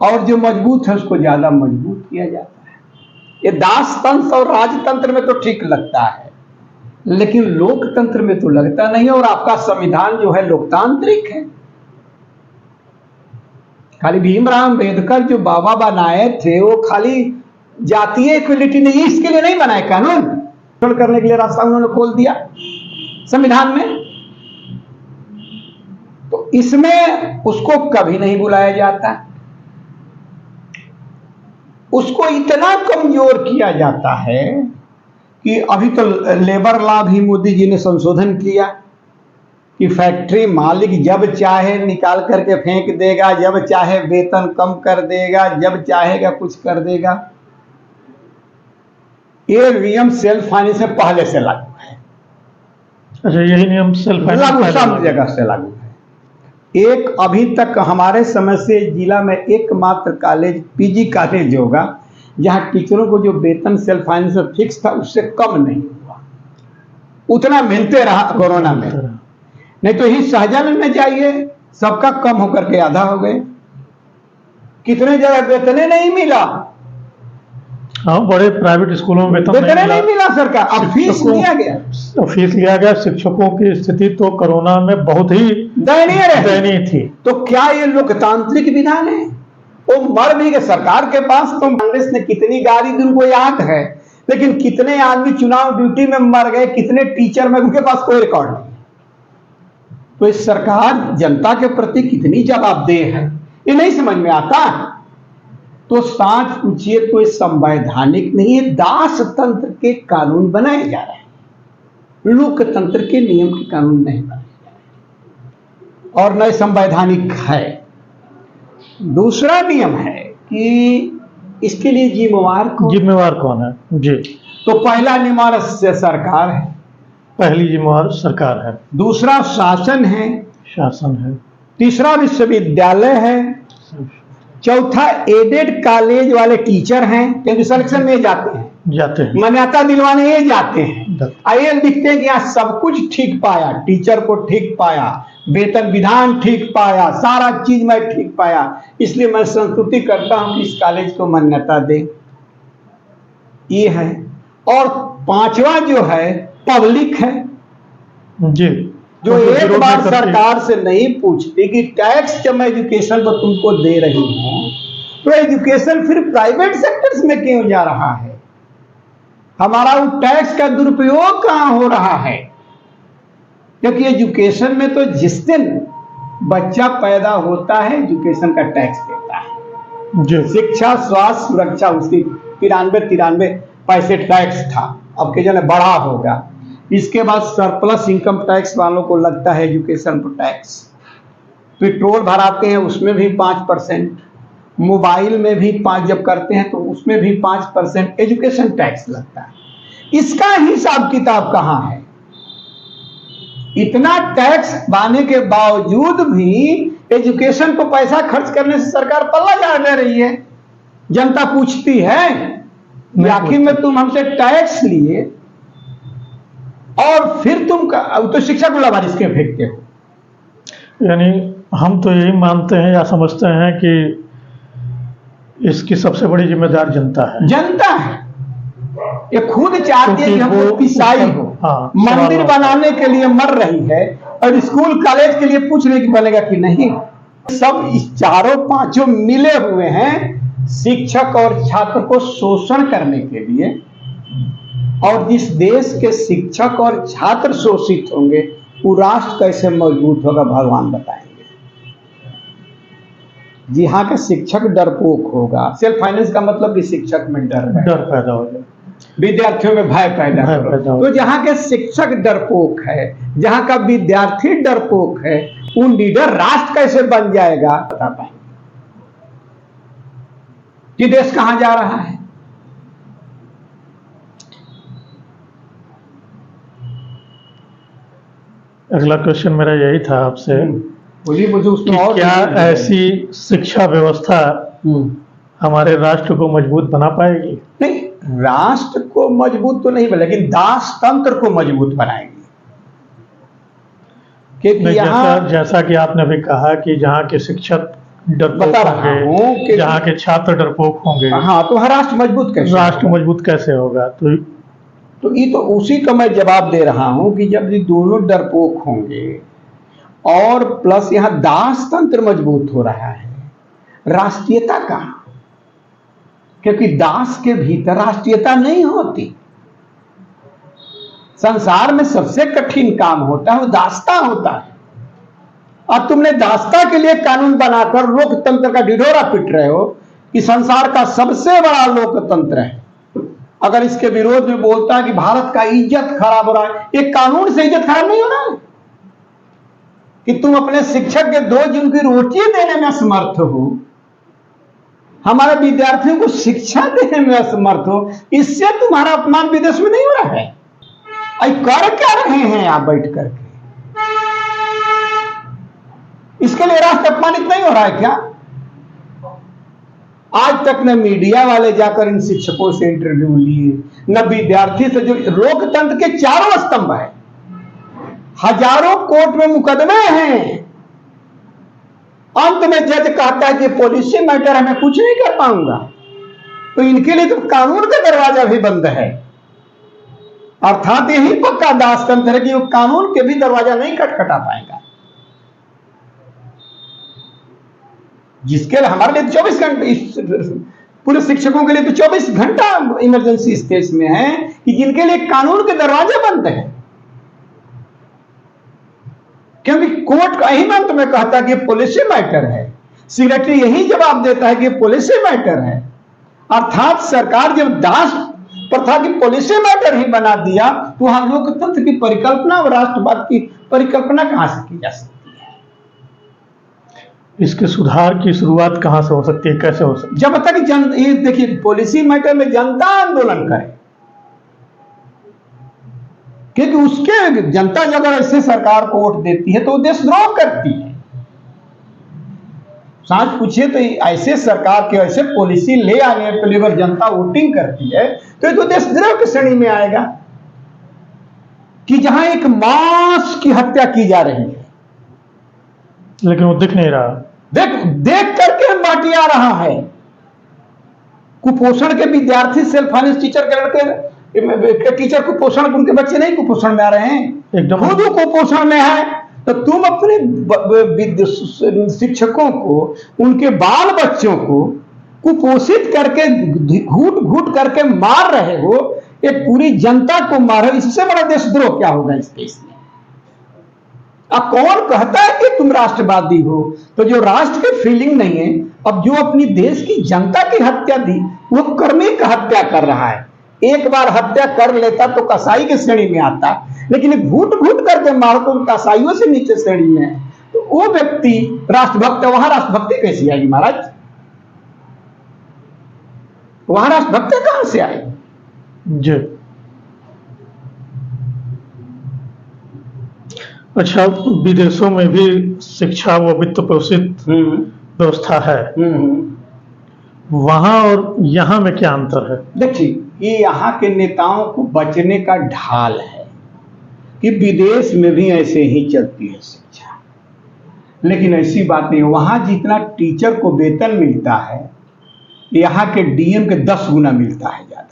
और जो मजबूत है उसको ज्यादा मजबूत किया जाता है। ये दासतंत्र और राजतंत्र में तो ठीक लगता है, लेकिन लोकतंत्र में तो लगता नहीं। और आपका संविधान जो है लोकतांत्रिक है। खाली भीमराव अम्बेडकर जो बाबा बनाए थे वो खाली जातीय इक्वलिटी नहीं, इसके लिए नहीं बनाए, कानून करने के लिए रास्ता उन्होंने खोल दिया संविधान में। तो इसमें उसको कभी नहीं बुलाया जाता, उसको इतना कमजोर किया जाता है कि अभी तो लेबर लॉ भी मोदी जी ने संशोधन किया कि फैक्ट्री मालिक जब चाहे निकाल करके फेंक देगा, जब चाहे वेतन कम कर देगा, जब चाहेगा कुछ कर देगा। ये नियम सेल्फ फाइनेंस से पहले से लागू है। अच्छा, यही नियम सेल्फ लागू सब जगह से लागू है। एक अभी तक हमारे समय से जिला में एकमात्र कॉलेज पीजी कॉलेज होगा जहां टीचरों को जो वेतन सेल्फ फाइनेंस फिक्स था उससे कम नहीं हुआ, उतना मिलते रहा कोरोना में। नहीं तो ही सहजानंद में जाइए, सबका कम होकर के आधा हो गए। कितने जगह वेतन नहीं मिला। हाँ, बड़े प्राइवेट स्कूलों में वेतन नहीं मिला सरकार, अब फीस लिया गया। फीस लिया गया। शिक्षकों की स्थिति तो कोरोना में बहुत ही दयनीय थी। तो क्या ये लोकतांत्रिक विधान है? वो मर भी गए। सरकार के पास तो कांग्रेस ने कितनी गाड़ी दी उनको याद है, लेकिन कितने आदमी चुनाव ड्यूटी में मर गए, कितने टीचर में, उनके पास कोई रिकॉर्ड नहीं। तो इस सरकार जनता के प्रति कितनी जवाबदेह है, ये नहीं समझ में आता। तो सांच पूछिए तो ये संवैधानिक नहीं है, दास तंत्र के कानून बनाए जा रहे हैं, लोकतंत्र के नियम के कानून नहीं बनाए जा रहे और न संवैधानिक है। दूसरा नियम है कि इसके लिए जिम्मेवार कौन है? जी, तो पहला जिम्मेवार सरकार है, पहली जिम्मेवार सरकार है। दूसरा शासन है। तीसरा विश्वविद्यालय है। चौथा एडेड कॉलेज वाले टीचर हैं, क्योंकि सिलेक्शन में जाते हैं, मान्यता दिलवाने ये जाते हैं। आइए लिखते हैं कि यहाँ सब कुछ ठीक पाया, टीचर को ठीक पाया, वेतन विधान ठीक पाया, सारा चीज मैं ठीक पाया, इसलिए मैं संस्तुति करता हूं कि इस कॉलेज को मान्यता दे। ये है। और पांचवा जो है पब्लिक है जी, जो एक बार सरकार से नहीं पूछती कि टैक्स जब मैं एजुकेशन को तुमको दे रही हूं तो एजुकेशन फिर प्राइवेट सेक्टर्स में क्यों जा रहा है, हमारा वो टैक्स का दुरुपयोग कहां हो रहा है। क्योंकि एजुकेशन में तो जिस दिन बच्चा पैदा होता है एजुकेशन का टैक्स देता है। शिक्षा, स्वास्थ्य, सुरक्षा उसकी 93 पैसे टैक्स था, अब के जने बढ़ा होगा। इसके बाद सरप्लस इनकम टैक्स वालों को लगता है एजुकेशन पर टैक्स। पेट्रोल भराते हैं उसमें भी 5%, मोबाइल में भी 5 जब करते हैं तो उसमें भी 5% एजुकेशन टैक्स लगता है। इसका हिसाब किताब कहां है? इतना टैक्स पाने के बावजूद भी एजुकेशन को पैसा खर्च करने से सरकार पल्ला झाड़ ले रही है। जनता पूछती है आखिर में तुम हमसे टैक्स लिए और फिर तुम तो शिक्षा को लावारिस के फेंकते हो। यानी हम तो यही मानते हैं या समझते हैं कि इसकी सबसे बड़ी जिम्मेदार जनता है। जनता है, ये खुद चाहती है कि हमको पिसाई हो। हाँ, मंदिर बनाने के लिए मर रही है और स्कूल कॉलेज के लिए पूछ रही कि बनेगा कि नहीं। सब इस चारों पांचों मिले हुए हैं शिक्षक और छात्र को शोषण करने के लिए। और जिस देश के शिक्षक और छात्र शोषित होंगे वो राष्ट्र कैसे मजबूत होगा भगवान बताएंगे। जहाँ का शिक्षक डरपोक होगा, सेल्फ फाइनेंस का मतलब कि शिक्षक में डर पैदा हो जाए, विद्यार्थियों में भय पैदा हो। तो जहाँ के शिक्षक डरपोक है, जहाँ का विद्यार्थी डरपोक है, वो लीडर राष्ट्र कैसे बन जाएगा बता पाएंगे कि देश कहां जा रहा है। अगला क्वेश्चन मेरा यही था आपसे, मुझे उसमें और क्या ऐसी शिक्षा व्यवस्था हमारे राष्ट्र को मजबूत बना पाएगी? नहीं, राष्ट्र को मजबूत तो नहीं बना, लेकिन दास तंत्र को मजबूत बनाएगी। क्योंकि जैसा कि आपने भी कहा कि जहाँ के शिक्षक डरपोक होंगे, जहाँ के छात्र डरपोक होंगे, हाँ, तो राष्ट्र मजबूत कैसे होगा? तो ये तो उसी का मैं जवाब दे रहा हूं कि जब ये दोनों डरपोक होंगे और प्लस यहाँ दास तंत्र मजबूत हो रहा है, राष्ट्रीयता कहां? क्योंकि दास के भीतर राष्ट्रीयता नहीं होती। संसार में सबसे कठिन काम होता है वो दासता होता है। और तुमने दासता के लिए कानून बनाकर लोकतंत्र का ढिढोरा पीट रहे हो कि संसार का सबसे बड़ा लोकतंत्र है, अगर इसके विरोध में बोलता है कि भारत का इज्जत खराब हो रहा है, ये कानून से इज्जत खराब नहीं हो रहा है कि तुम अपने शिक्षक के 2 दिन की रोटी देने में असमर्थ हो, हमारे विद्यार्थियों को शिक्षा देने में असमर्थ हो, इससे तुम्हारा अपमान विदेश में नहीं हो रहा है? कर क्या रहे हैं आप बैठ करके? इसके लिए राष्ट्र अपमानित नहीं हो रहा है क्या? आज तक न मीडिया वाले जाकर इन शिक्षकों से इंटरव्यू लिए, न विद्यार्थी से, जो लोकतंत्र के चारों स्तंभ है, हजारों कोर्ट में मुकदमे हैं, अंत में जज कहता है कि पॉलिसी मैटर है, मैं कुछ नहीं कर पाऊंगा। तो इनके लिए तो कानून का दरवाजा भी बंद है। अर्थात यही पक्का दासतंत्र है कि वो कानून के भी दरवाजा नहीं खटखटा पाएगा। जिसके लिए हमारे लिए 24 घंटे, पूरे शिक्षकों के लिए तो 24 घंटा इमरजेंसी स्टेज में है कि जिनके लिए कानून के दरवाजे बंद हैं, क्योंकि कोर्ट का यही अंत में कहता है कि पॉलिसी मैटर है, सेक्रेटरी यही जवाब देता है कि पॉलिसी मैटर है। अर्थात सरकार जब दास प्रथा की पॉलिसी मैटर ही बना दिया तो वहां लोकतंत्र की परिकल्पना और राष्ट्रवाद की परिकल्पना कहां से की जा सकती है? इसके सुधार की शुरुआत कहां से हो सकती है, कैसे हो सकती है? जब तक ये देखिए, पॉलिसी मैटर में जनता आंदोलन करे, क्योंकि उसके जनता जब ऐसे सरकार को वोट देती है तो देशद्रोह करती है। सांच पूछिए तो ऐसे सरकार के ऐसे पॉलिसी ले आने के लिए अगर जनता वोटिंग करती है तो ये तो देशद्रोह की श्रेणी में आएगा कि जहां एक मास की हत्या की जा रही है, लेकिन वो दिख नहीं रहा, देख करके बांटिया रहा है। कुपोषण के विद्यार्थी, सेल्फ फाइनेंस टीचर के लड़के, टीचर कुपोषण, उनके बच्चे नहीं कुपोषण में आ रहे हैं, एकदम खुद कुपोषण में है। तो तुम अपने शिक्षकों को, उनके बाल बच्चों को कुपोषित करके घूट घूट करके मार रहे हो, एक पूरी जनता को मार रहे हो, इससे बड़ा देशद्रोह क्या होगा इस देश में? अब कौन कहता है कि तुम राष्ट्रवादी हो? तो जो राष्ट्र की फीलिंग नहीं है, अब जो अपनी देश की जनता की हत्या दी, वो कर्मिक हत्या कर रहा है। एक बार हत्या कर लेता तो कसाई की श्रेणी में आता, लेकिन घूट घूट करके मारो तो कसाईयों से नीचे श्रेणी में है। तो वो व्यक्ति राष्ट्रभक्त है, वहां राष्ट्रभक्ति कैसी आएगी महाराज? वहां राष्ट्रभक्ति कहां से आएगी? जी, अच्छा, विदेशों में भी शिक्षा व वित्त पोषित व्यवस्था है, वहां और यहाँ में क्या अंतर है? देखिए, ये यहाँ के नेताओं को बचने का ढाल है कि विदेश में भी ऐसे ही चलती है शिक्षा, लेकिन ऐसी बात नहीं। वहां जितना टीचर को वेतन मिलता है, यहाँ के डीएम के 10 गुना मिलता है ज्यादा।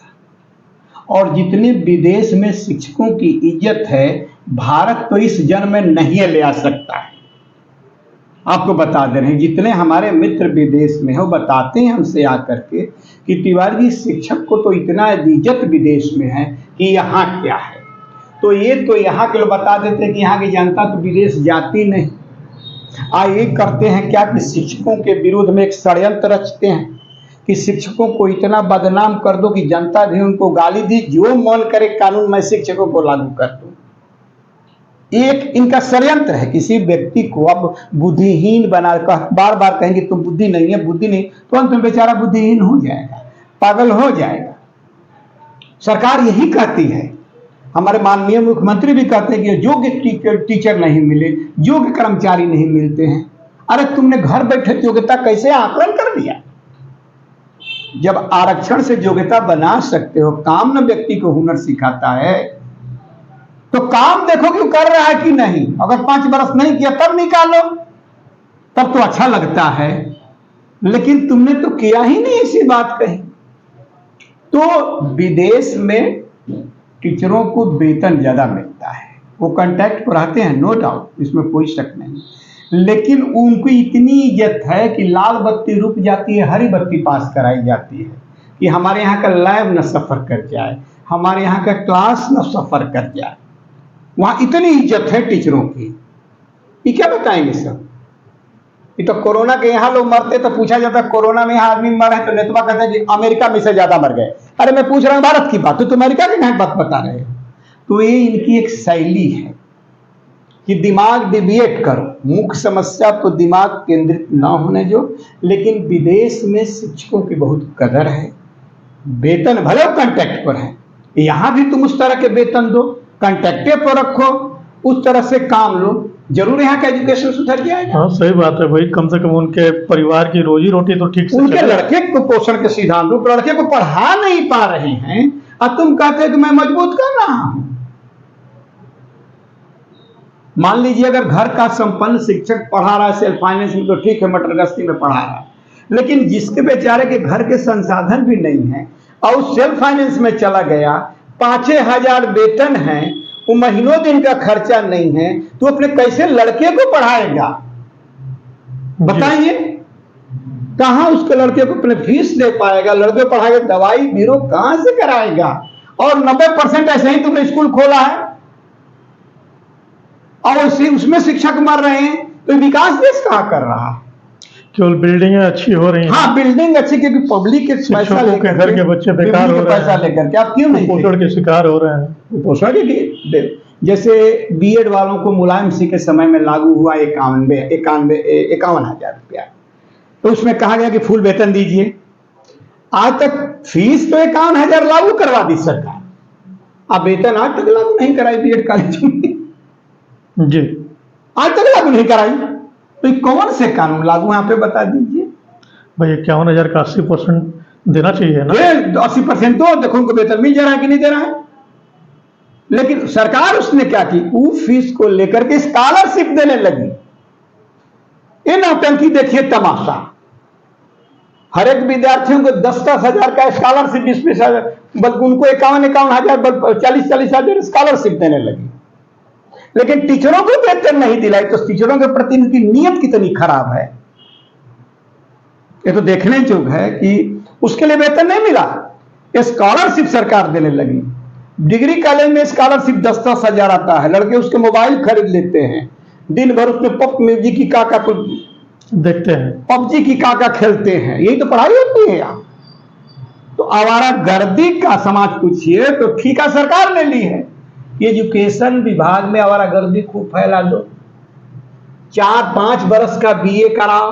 और जितने विदेश में शिक्षकों की इज्जत है, भारत तो इस जन्म में नहीं ले आ सकता है। आपको बता दे रहे हैं, जितने हमारे मित्र विदेश में हो, बताते हैं हमसे आकर के कि तिवारी जी, शिक्षक को तो इतना इज्जत विदेश में है कि यहाँ क्या है। तो ये तो यहाँ के लोग बता देते हैं कि यहाँ की जनता तो विदेश जाती नहीं। ये करते हैं क्या कि शिक्षकों के विरुद्ध में एक षड्यंत्र रचते हैं कि शिक्षकों को इतना बदनाम कर दो कि जनता भी उनको गाली दी, जो मन करे कानून मैं शिक्षकों को लागू कर दूं। एक इनका षड्यंत्र है, किसी व्यक्ति को अब बुद्धिहीन बना, बार बार कहेंगे तुम बुद्धि नहीं है, बुद्धि नहीं, तो अंत में बेचारा बुद्धिहीन हो जाएगा, पागल हो जाएगा। सरकार यही कहती है, हमारे माननीय मुख्यमंत्री भी कहते हैं कि योग्य टीचर नहीं मिले, योग्य कर्मचारी नहीं मिलते हैं। अरे तुमने घर बैठे योग्यता कैसे आकलन कर दिया? जब आरक्षण से योग्यता बना सकते हो, काम न व्यक्ति को हुनर सिखाता है, तो काम देखो कि कर रहा है कि नहीं। अगर 5 बरस नहीं किया तब निकालो, तब तो अच्छा लगता है, लेकिन तुमने तो किया ही नहीं, ऐसी बात कही। तो विदेश में टीचरों को वेतन ज्यादा मिलता है, वो कांटेक्ट पर रहते हैं, नो डाउट, इसमें कोई शक नहीं, लेकिन उनको इतनी इज्जत है कि लाल बत्ती रुक जाती है, हरी बत्ती पास कराई जाती है कि हमारे यहाँ का लैब न सफर कर जाए, हमारे यहाँ का क्लास न सफर कर जाए। वहां इतनी इज्जत है टीचरों की, ये क्या बताएंगे सब? ये तो कोरोना के यहाँ लोग मरते तो पूछा जाता कोरोना में यहाँ आदमी मर है, तो नेतवा कहते हैं कि अमेरिका में से ज्यादा मर गए। अरे मैं पूछ रहा हूँ भारत की बात, तो तुम अमेरिका की बात बता रहे हो। तो ये इनकी एक शैली है कि दिमाग डिविएट करो, मुख्य समस्या तो दिमाग केंद्रित ना होने जो। लेकिन विदेश में शिक्षकों की बहुत कदर है, वेतन भले कांट्रैक्ट पर है, यहाँ भी तुम उस तरह के वेतन दो, कांट्रैक्टे पर रखो, उस तरह से काम लो, जरूर यहाँ का एजुकेशन सुधर जाएगा। हाँ सही बात है भाई, कम से कम उनके परिवार की रोजी रोटी तो ठीक से उनके चले। लड़के को पोषण के सिद्धांत रूप लड़के को पढ़ा नहीं पा रहे हैं और तुम कहते हो कि मैं मजबूत कर रहा हूं। मान लीजिए अगर घर का संपन्न शिक्षक पढ़ा रहा है सेल्फ फाइनेंस में तो ठीक है, मटर गश्ती में पढ़ा रहा है, लेकिन जिसके बेचारे के घर के संसाधन भी नहीं है और सेल्फ फाइनेंस में चला गया, 5,000 वेतन है, वो महीनों दिन का खर्चा नहीं है, तो अपने कैसे लड़के को पढ़ाएगा बताइए? कहां उसके लड़के को अपने फीस दे पाएगा? लड़के को पढ़ाएगा, दवाई बीरो कहां से कराएगा? और 90% ऐसे ही तुमने स्कूल खोला है और उसमें शिक्षक मर रहे हैं, तो विकास देश कहां कर रहा है? केवल बिल्डिंगें अच्छी हो रही हैं। हाँ बिल्डिंग अच्छी, क्योंकि पब्लिक के पैसा लेकर घर के बच्चे बेकार हो रहे हैं, पैसा लेकर के आप क्यों नहीं कुपोषण के शिकार हो रहे हैं। कुपोषण के जैसे बीएड वालों को मुलायम सिंह के समय में लागू हुआ 51,000 रुपया, तो उसमें कहा गया कि फुल वेतन दीजिए। आज तक फीस तो 51,000 लागू करवा दी सरकार, अब वेतन आज तक लागू नहीं कराई बीएड कॉलेज में जी, आज तक लागू नहीं कराई। तो ये कौन से कानून लागू यहाँ पे बता दीजिए भाई? 51,000 का 80% देना चाहिए ना। 80% तो देखो उनको वेतन मिल जा रहा है कि नहीं दे रहा है। लेकिन सरकार उसने क्या की, वो फीस को लेकर के स्कॉलरशिप देने लगी। ये नौटंकी देखिए, तमाशा। हर एक विद्यार्थियों को 10-10 हजार का स्कॉलरशिप, 20-20 हजार, बल्कि उनको 51,000 40-40 हजार स्कॉलरशिप देने लगी। लेकिन टीचरों को वेतन नहीं दिलाई, तो टीचरों के प्रति इनकी नीयत कितनी खराब है। ये तो देखने योग्य है कि उसके लिए वेतन नहीं मिला, स्कॉलरशिप सरकार देने लगी। डिग्री कॉलेज में स्कॉलरशिप 10-10 हजार आता है, लड़के उसके मोबाइल खरीद लेते हैं, दिन भर उसमें पॉप म्यूजिक की काका कुछ देखते हैं, पबजी की काका खेलते हैं, यही तो पढ़ाई होती है यहाँ। तो आवारा गर्दी का समाज पूछिए तो ठीका सरकार ने ली है। एजुकेशन विभाग में आवारा गर्दी खूब फैला दो, 4-5 बरस का बीए कराओ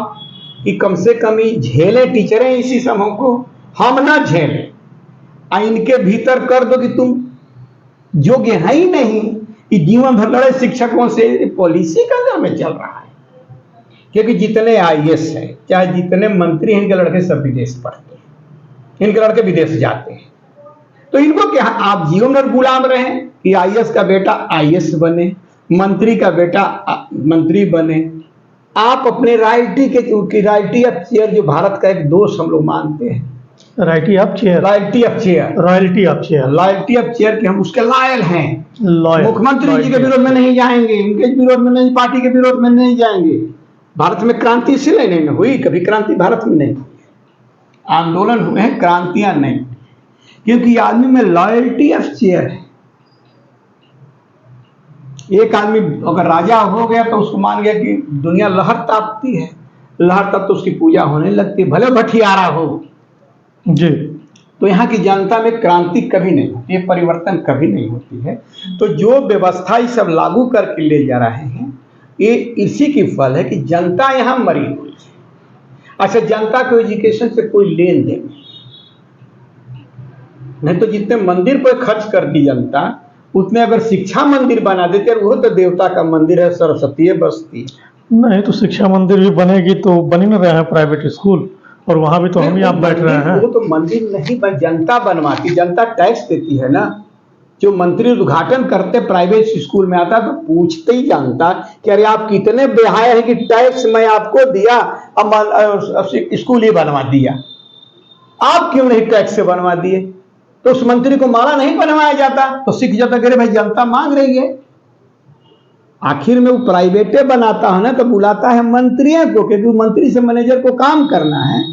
कि कम से कम ही झेले टीचरें इसी समूह को, हम ना झेले। इनके भीतर कर दो कि तुम योग्य है ही नहीं, कि जीवन भर लड़े शिक्षकों से। पॉलिसी का अंदर में चल रहा है, क्योंकि जितने आईएएस है, चाहे जितने मंत्री हैं, इनके लड़के सब विदेश पढ़ते हैं, इनके लड़के विदेश जाते हैं। तो इनको क्या, आप जीवन भर गुलाम रहे कि आईएएस का बेटा आईएएस बने, मंत्री का बेटा मंत्री बने। आप अपने राइटी ऑफ चेयर, जो भारत का एक दोष हम लोग मानते हैं, रॉयल्टी ऑफ चेयर के हम उसके लायल हैं। मुख्यमंत्री जी के विरोध में नहीं जाएंगे, इनके विरोध में नहीं, पार्टी के विरोध में नहीं जाएंगे। भारत में क्रांति इसलिए नहीं हुई, कभी क्रांति भारत में नहीं हुई, आंदोलन हुए हैं, क्रांतियां नहीं, क्योंकि आदमी में लॉयल्टी ऑफ चेयर है। एक आदमी अगर राजा हो गया तो उसको मान गया कि दुनिया लहर तापती है, लहर तब तो उसकी पूजा होने लगती है, भले भठियारा हो जी। तो यहाँ की जनता में क्रांति कभी नहीं होती है, परिवर्तन कभी नहीं होती है। तो जो व्यवस्था ये सब लागू करके ले जा रहे हैं, ये इसी की फल है कि जनता यहाँ मरी हुई है। अच्छा, जनता को एजुकेशन से कोई लेन देन नहीं, तो जितने मंदिर पर खर्च करती जनता, उतने अगर शिक्षा मंदिर बना देते, वो तो देवता का मंदिर है, सरस्वती बसती नहीं। तो शिक्षा मंदिर भी बनेगी तो बन ही नहीं रहे हैं प्राइवेट स्कूल, और वहां भी तो हम ही आप बैठ रहे हैं। वो तो मंदिर नहीं जनता बनवाती, जनता टैक्स देती है ना। जो मंत्री उद्घाटन करते प्राइवेट स्कूल में आता तो पूछते ही जानता कि अरे आप कितने बेहाया है कि टैक्स मैं आपको दिया, अब स्कूल ही बनवा दिया, आप क्यों नहीं टैक्स से बनवा दिए? तो उस मंत्री को माला नहीं बनवाया जाता, तो सीख जाता कि भाई जनता मांग रही है। आखिर में वो प्राइवेटे बनाता है ना, तो बुलाता है मंत्रियों को, क्योंकि मंत्री से मैनेजर को काम करना है,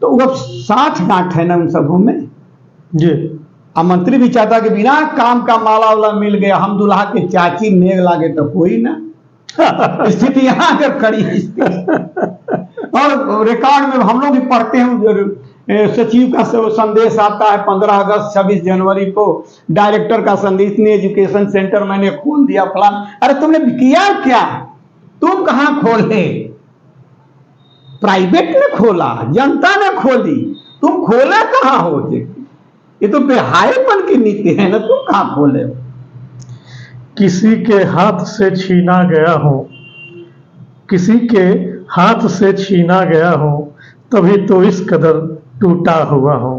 तो वो 60 गांठ है ना उन सबों में जी। अब मंत्री भी चाहता कि बिना काम का माला वाला मिल गया, हम दुल्हा के चाची नेग लागे तो कोई ना। स्थिति यहाँ अगर खड़ी है। और रिकॉर्ड में हम लोग भी पढ़ते हैं, सचिव का संदेश आता है 15 अगस्त 26 जनवरी को, डायरेक्टर का संदेश ने एजुकेशन सेंटर मैंने खोल दिया फलान। अरे तुमने किया क्या? तुम कहां खोले? प्राइवेट ने खोला, जनता ने खोली, तुम खोले कहां हो? ये तो बेहायपन की नीति है ना, तुम कहां खोले हो? किसी के हाथ से छीना गया हो, किसी के हाथ से छीना गया हो, तभी तो इस कदर टूटा हुआ हो।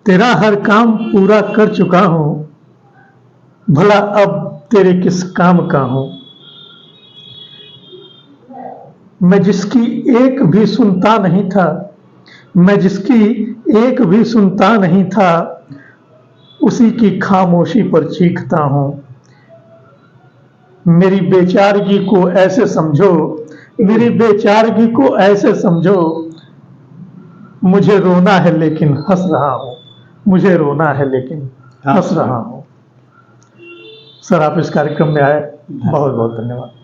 तेरा हर काम पूरा कर चुका हूं, भला अब तेरे किस काम का हूं। मैं जिसकी एक भी सुनता नहीं था, मैं जिसकी एक भी सुनता नहीं था, उसी की खामोशी पर चीखता हूं। मेरी बेचारगी को ऐसे समझो, मेरी बेचारगी को ऐसे समझो, मुझे रोना है लेकिन हंस रहा हूं, मुझे रोना है लेकिन हंस रहा हूं। सर, आप इस कार्यक्रम में आए, बहुत बहुत धन्यवाद।